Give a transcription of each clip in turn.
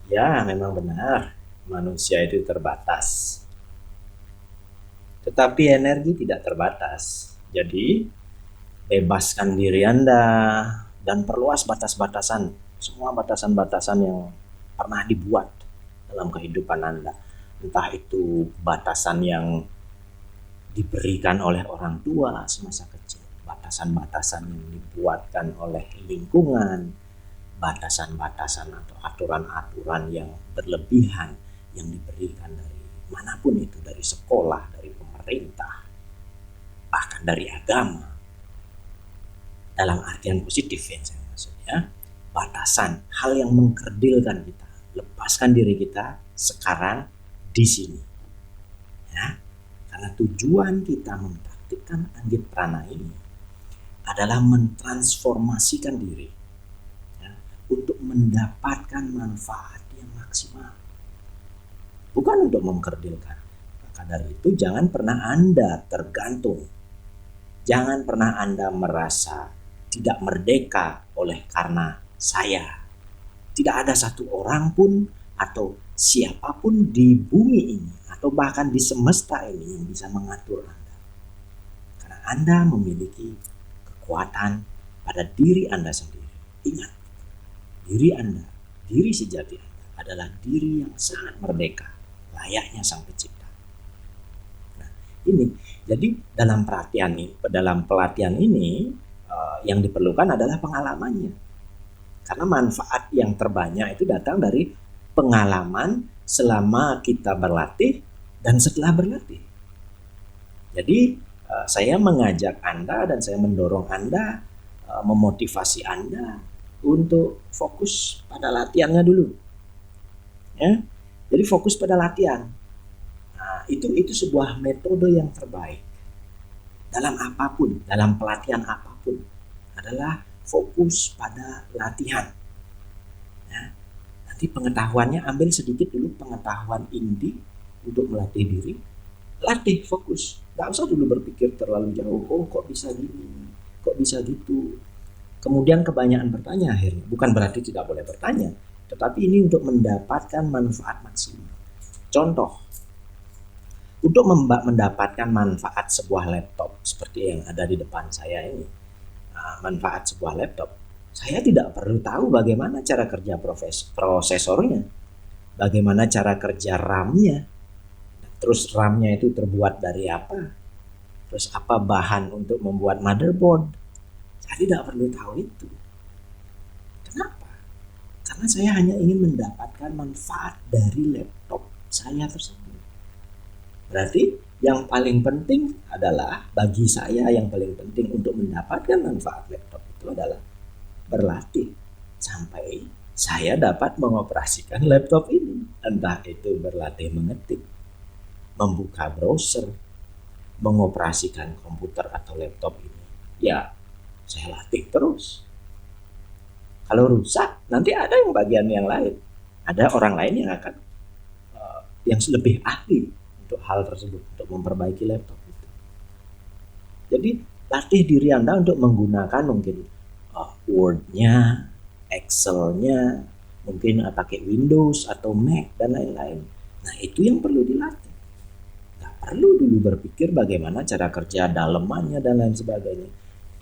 Ya, memang benar. Manusia itu terbatas. Tetapi energi tidak terbatas. Jadi, bebaskan diri Anda dan perluas batas-batasan. Semua batasan-batasan yang pernah dibuat dalam kehidupan Anda. Entah itu batasan yang diberikan oleh orang tua semasa kecil, batasan-batasan yang dibuatkan oleh lingkungan, batasan-batasan atau aturan-aturan yang berlebihan yang diberikan dari manapun itu, dari sekolah, dari pemerintah, bahkan dari agama. Dalam artian positif yang saya maksudnya, batasan, hal yang mengkerdilkan kita. Lepaskan diri kita sekarang di sini. Ya, karena tujuan kita mempraktikkan Anggit Prana ini adalah mentransformasikan diri, ya, untuk mendapatkan manfaat yang maksimal, bukan untuk mengkerdilkan. Maka dari itu jangan pernah Anda tergantung, jangan pernah Anda merasa tidak merdeka oleh karena saya. Tidak ada satu orang pun atau siapapun di bumi ini atau bahkan di semesta ini yang bisa mengatur Anda. Karena Anda memiliki kekuatan pada diri Anda sendiri. Ingat, diri Anda, diri sejati Anda adalah diri yang sangat merdeka, layaknya Sang Pencipta. Nah, ini jadi dalam pelatihan ini yang diperlukan adalah pengalamannya. Karena manfaat yang terbanyak itu datang dari pengalaman selama kita berlatih dan setelah berlatih. Jadi saya mengajak Anda dan saya mendorong Anda, memotivasi Anda untuk fokus pada latihannya dulu. Ya. Jadi fokus pada latihan. Nah, itu sebuah metode yang terbaik. Dalam apapun, dalam pelatihan apapun, adalah fokus pada latihan. Ya. Nanti pengetahuannya ambil sedikit dulu pengetahuan inti untuk melatih diri. Latih, fokus. Gak usah dulu berpikir terlalu jauh. Oh, kok bisa gini? Kok bisa gitu? Kemudian kebanyakan bertanya akhirnya. Bukan berarti tidak boleh bertanya, tetapi ini untuk mendapatkan manfaat maksimal. Contoh, untuk mendapatkan manfaat sebuah laptop seperti yang ada di depan saya ini, manfaat sebuah laptop, saya tidak perlu tahu bagaimana cara kerja prosesornya, bagaimana cara kerja RAM-nya, terus RAM-nya itu terbuat dari apa, terus apa bahan untuk membuat motherboard. Saya tidak perlu tahu itu. Kenapa? Karena saya hanya ingin mendapatkan manfaat dari laptop saya tersebut. Berarti yang paling penting adalah, bagi saya yang paling penting untuk mendapatkan manfaat laptop itu adalah berlatih sampai saya dapat mengoperasikan laptop ini. Entah itu berlatih mengetik, membuka browser, mengoperasikan komputer atau laptop ini. Ya, saya latih terus. Kalau rusak, nanti ada yang bagian yang lain. Ada orang lain yang akan yang lebih ahli untuk hal tersebut, untuk memperbaiki laptop itu. Jadi latih diri Anda untuk menggunakan mungkin Word-nya, Excel-nya, mungkin pakai Windows atau Mac dan lain-lain. Nah, itu yang perlu dilatih. Nggak perlu dulu berpikir bagaimana cara kerja dalemannya dan lain sebagainya.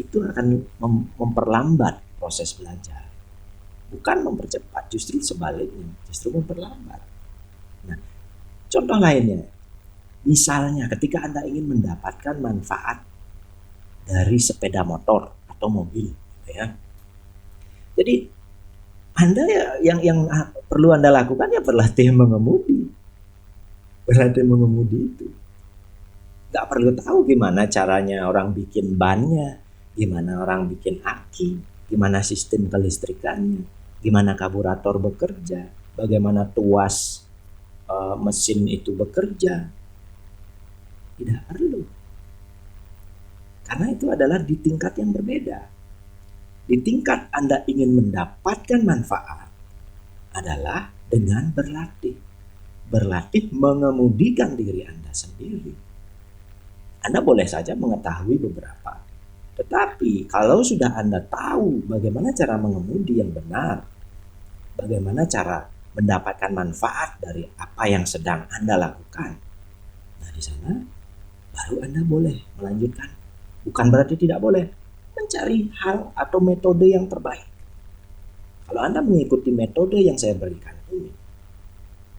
Itu akan memperlambat proses belajar. Bukan mempercepat, justru sebaliknya, justru memperlambat. Nah, contoh lainnya, misalnya ketika Anda ingin mendapatkan manfaat dari sepeda motor atau mobil, ya. Jadi Anda yang perlu Anda lakukan ya berlatih mengemudi. Berlatih mengemudi itu. Gak perlu tahu gimana caranya orang bikin bannya, gimana orang bikin aki, gimana sistem kelistrikannya, gimana karburator bekerja, bagaimana tuas mesin itu bekerja. Tidak perlu. Karena itu adalah di tingkat yang berbeda. Di tingkat Anda ingin mendapatkan manfaat adalah dengan berlatih. Berlatih mengemudikan diri Anda sendiri. Anda boleh saja mengetahui beberapa. Tetapi kalau sudah Anda tahu bagaimana cara mengemudi yang benar, bagaimana cara mendapatkan manfaat dari apa yang sedang Anda lakukan. Nah, di sana baru Anda boleh melanjutkan. Bukan berarti tidak boleh mencari hal atau metode yang terbaik. Kalau Anda mengikuti metode yang saya berikan ini,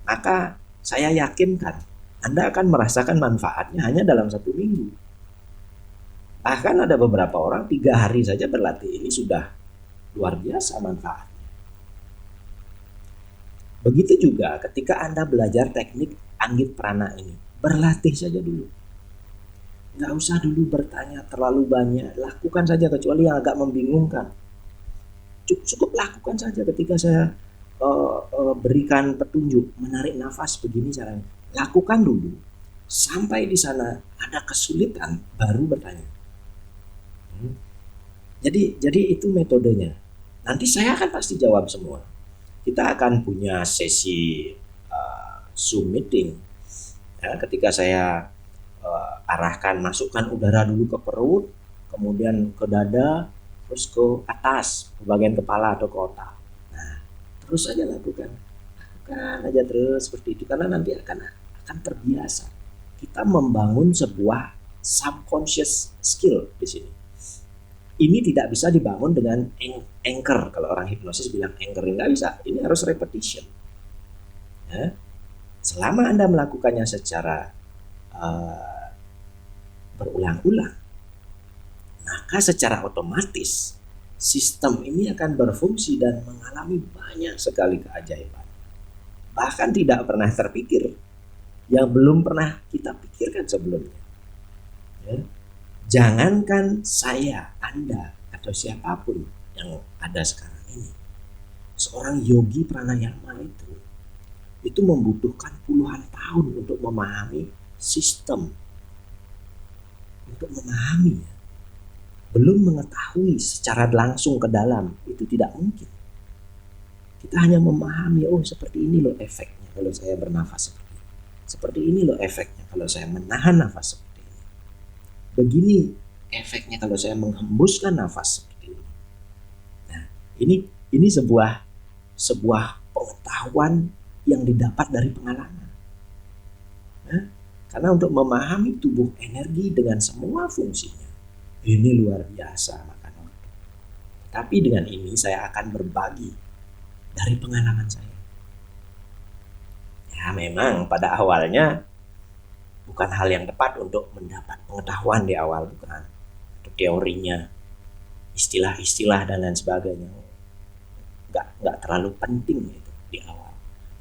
maka saya yakinkan Anda akan merasakan manfaatnya hanya dalam 1 minggu. Bahkan ada beberapa orang 3 hari saja berlatih ini sudah luar biasa manfaatnya. Begitu juga ketika Anda belajar teknik Anggit Prana ini, berlatih saja dulu. Nggak usah dulu bertanya terlalu banyak, lakukan saja kecuali yang agak membingungkan. Cukup lakukan saja ketika saya berikan petunjuk, menarik nafas begini caranya. Lakukan dulu, sampai di sana ada kesulitan baru bertanya. Jadi itu metodenya. Nanti saya akan pasti jawab semua. Kita akan punya sesi Zoom meeting. Ya, ketika saya arahkan, masukkan udara dulu ke perut, kemudian ke dada, terus ke atas, ke bagian kepala atau ke otak. Nah, terus saja lakukan aja terus seperti itu, karena nanti akan terbiasa. Kita membangun sebuah subconscious skill di sini. Ini tidak bisa dibangun dengan anchor. Kalau orang hipnosis bilang anchoring, nggak bisa. Ini harus repetition. Ya. Selama Anda melakukannya secara berulang-ulang, maka secara otomatis sistem ini akan berfungsi dan mengalami banyak sekali keajaiban. Bahkan tidak pernah terpikir, yang belum pernah kita pikirkan sebelumnya. Ya. Jangankan saya, Anda, atau siapapun yang ada sekarang ini, seorang yogi pranayama itu membutuhkan puluhan tahun untuk memahami sistem, untuk memahaminya. Belum mengetahui secara langsung ke dalam, itu tidak mungkin. Kita hanya memahami, oh seperti ini loh efeknya kalau saya bernafas seperti ini. Seperti ini loh efeknya kalau saya menahan nafas seperti ini. Begini efeknya kalau saya menghembuskan nafas seperti ini. Nah, ini sebuah pengetahuan yang didapat dari pengalaman. Nah, karena untuk memahami tubuh energi dengan semua fungsinya, ini luar biasa makan waktu. Tapi dengan ini saya akan berbagi dari pengalaman saya. Ya memang pada awalnya bukan hal yang tepat untuk mendapat pengetahuan di awal, bukan. Untuk teorinya, istilah-istilah dan lain sebagainya. Nggak terlalu penting itu di awal.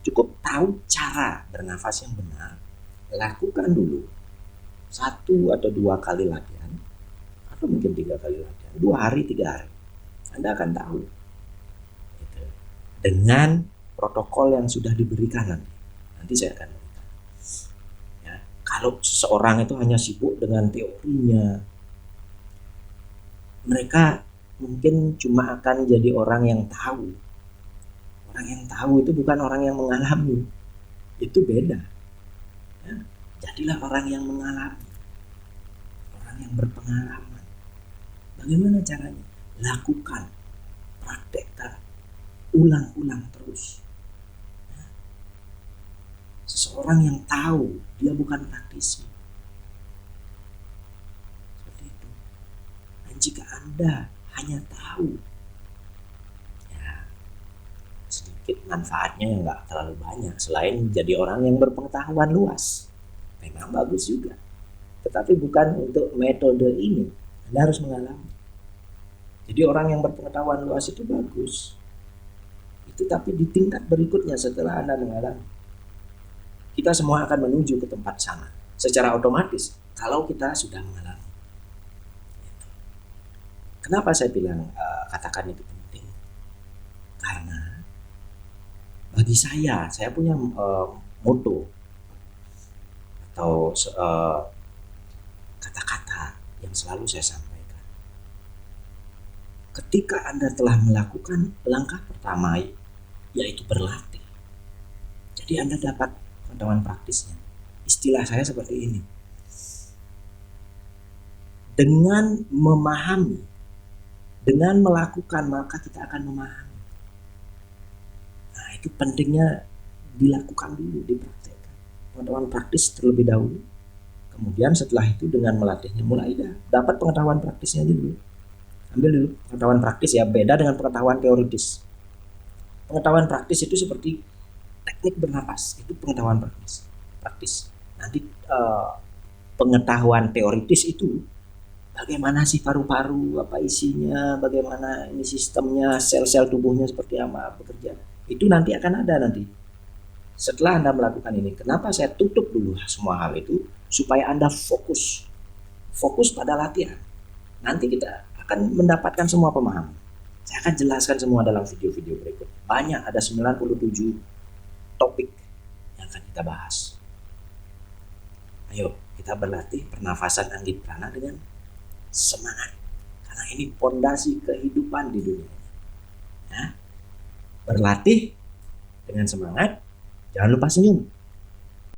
Cukup tahu cara bernafas yang benar, lakukan dulu 1 atau 2 kali latihan, atau mungkin 3 kali latihan, 2 hari 3 hari, Anda akan tahu gitu. Dengan protokol yang sudah diberikan nanti saya akan berikan. Ya, kalau seseorang itu hanya sibuk dengan teorinya, mereka mungkin cuma akan jadi orang yang tahu. Orang yang tahu itu bukan orang yang mengalami, itu beda. Ya, jadilah orang yang mengalami, orang yang berpengalaman. Bagaimana caranya? Lakukan, praktekkan, ulang-ulang terus. Ya. Seseorang yang tahu, dia bukan praktisi. Seperti itu. Dan jika Anda hanya tahu, ya sedikit manfaatnya yang nggak terlalu banyak. Selain jadi orang yang berpengetahuan luas, memang bagus juga. Tetapi bukan untuk metode ini. Anda harus mengalami. Jadi orang yang berpengetahuan luas itu bagus. Itu tapi di tingkat berikutnya setelah Anda mengalami, kita semua akan menuju ke tempat sana secara otomatis kalau kita sudah mengalami. Kenapa saya bilang katakan itu penting? Karena bagi saya punya moto atau kata-kata yang selalu saya sampaikan. Ketika Anda telah melakukan langkah pertama, yaitu berlatih, jadi Anda dapat pengetahuan praktisnya. Istilah saya seperti ini. Dengan memahami, dengan melakukan, maka kita akan memahami. Nah itu pentingnya dilakukan dulu, dipraktekkan. Pengetahuan praktis terlebih dahulu. Kemudian setelah itu dengan melatihnya, mulai dapat pengetahuan praktisnya dulu. Ambil dulu pengetahuan praktis ya, beda dengan pengetahuan teoritis. Pengetahuan praktis itu seperti teknik bernapas, itu pengetahuan praktis. Nanti pengetahuan teoritis itu bagaimana sih paru-paru, apa isinya, bagaimana ini sistemnya, sel-sel tubuhnya seperti apa bekerja. Itu nanti akan ada nanti. Setelah Anda melakukan ini, kenapa saya tutup dulu semua hal itu? Supaya Anda fokus pada latihan. Nanti kita akan mendapatkan semua pemahaman. Saya akan jelaskan semua dalam video-video berikut. Banyak, ada 97 topik yang akan kita bahas. Ayo, kita berlatih pernafasan Anggit Prana dengan semangat. Karena ini pondasi kehidupan di dunia. Ya. Berlatih dengan semangat, jangan lupa senyum.